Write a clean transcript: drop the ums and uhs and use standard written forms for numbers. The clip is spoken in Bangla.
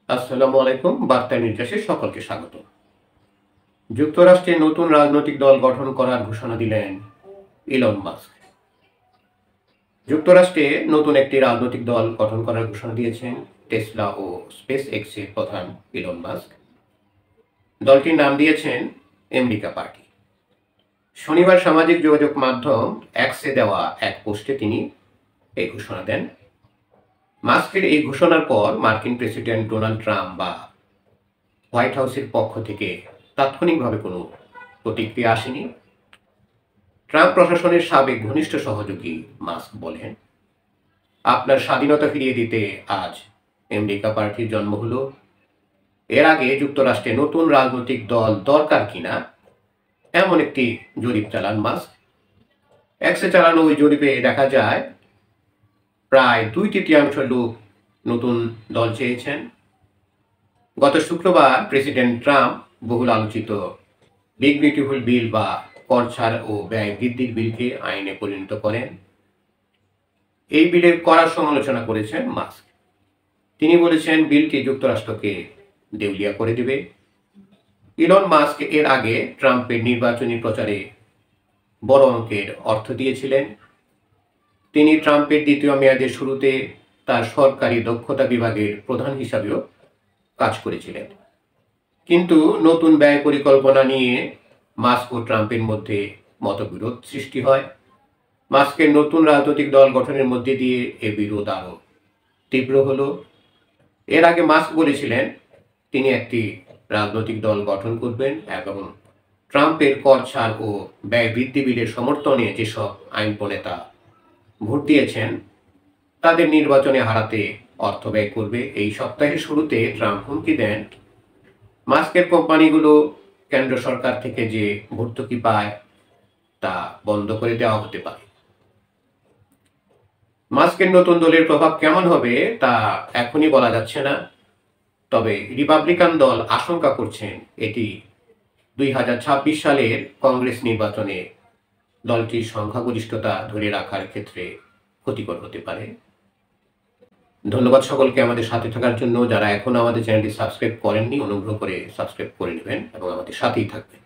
আসসালামু আলাইকুম। বার্তা নির্দেশে সকলকে স্বাগত। যুক্তরাষ্ট্রে নতুন রাজনৈতিক দল গঠন করার ঘোষণা দিলেন ইলন মাস্ক। যুক্তরাষ্ট্রে নতুন একটি রাজনৈতিক দল গঠন করার ঘোষণা দিয়েছেন টেসলা ও স্পেস এক্সের প্রধান ইলন মাস্ক। দলটির নাম দিয়েছেন আমেরিকা পার্টি। শনিবার সামাজিক যোগাযোগ মাধ্যম এক্সে দেওয়া এক পোস্টে তিনি এই ঘোষণা দেন। মাস্কের এই ঘোষণার পর মার্কিন প্রেসিডেন্ট ডোনাল্ড ট্রাম্প বা হোয়াইট হাউসের পক্ষ থেকে তাৎক্ষণিকভাবে কোনো প্রতিক্রিয়া আসেনি। ট্রাম্প প্রশাসনের সাবেক ঘনিষ্ঠ সহযোগী মাস্ক বলেন, আপনার স্বাধীনতা ফিরিয়ে দিতে আজ আমেরিকা পার্টির জন্ম হলো। এর আগে যুক্তরাষ্ট্রে নতুন রাজনৈতিক দল দরকার কিনা এমন একটি জরিপ চালান মাস্ক। এক্সে চালানো ওই জরিপে দেখা যায় প্রায় 2/3 লোক নতুন দল চেয়েছেন। গত শুক্রবার প্রেসিডেন্ট ট্রাম্প বহুল আলোচিত বিগ বিউটিফুল বিল বা কর ছাড় ও ব্যয় বৃদ্ধির বিলকে আইনে পরিণত করেন। এই বিলের কড়া সমালোচনা করেছেন মাস্ক। তিনি বলেছেন বিলটি যুক্তরাষ্ট্রকে দেউলিয়া করে দেবে। ইলন মাস্ক এর আগে ট্রাম্পের নির্বাচনী প্রচারে বড় অঙ্কের অর্থ দিয়েছিলেন। তিনি ট্রাম্পের দ্বিতীয় মেয়াদের শুরুতে তার সরকারি দক্ষতা বিভাগের প্রধান হিসাবেও কাজ করেছিলেন। কিন্তু নতুন ব্যয় পরিকল্পনা নিয়ে মাস্ক ও ট্রাম্পের মধ্যে মতবিরোধ সৃষ্টি হয়। মাস্কের নতুন রাজনৈতিক দল গঠনের মধ্যে দিয়ে এ বিরোধ আরও তীব্র হলো। এর আগে মাস্ক বলেছিলেন তিনি একটি রাজনৈতিক দল গঠন করবেন এবং ট্রাম্পের কর ছাড় ও ব্যয় বৃদ্ধি বিলের সমর্থনে যেসব আইন প্রণেতা ভোট দিয়েছেন তাদের নির্বাচনে হারাতে অর্থ ব্যয় করবে। এই সপ্তাহের শুরুতে ট্রাম্প হুমকি দেন, মাস্কের কোম্পানিগুলো কেন্দ্র সরকার থেকে যে ভর্তুকি পায় তা বন্ধ করে দেওয়া হতে পারে। মাস্কের নতুন দলের প্রভাব কেমন হবে তা এখনই বলা যাচ্ছে না। তবে রিপাবলিকান দল আশঙ্কা করছেন এটি 2026 সালের কংগ্রেস নির্বাচনে দলটির সংখ্যাগরিষ্ঠতা ধরে রাখার ক্ষেত্রে ক্ষতিকর হতে পারে। ধন্যবাদ সকলকে আমাদের সাথে থাকার জন্য। যারা এখনো আমাদের চ্যানেলটি সাবস্ক্রাইব করেননি অনুগ্রহ করে সাবস্ক্রাইব করে নেবেন এবং আমাদের সাথেই থাকবেন।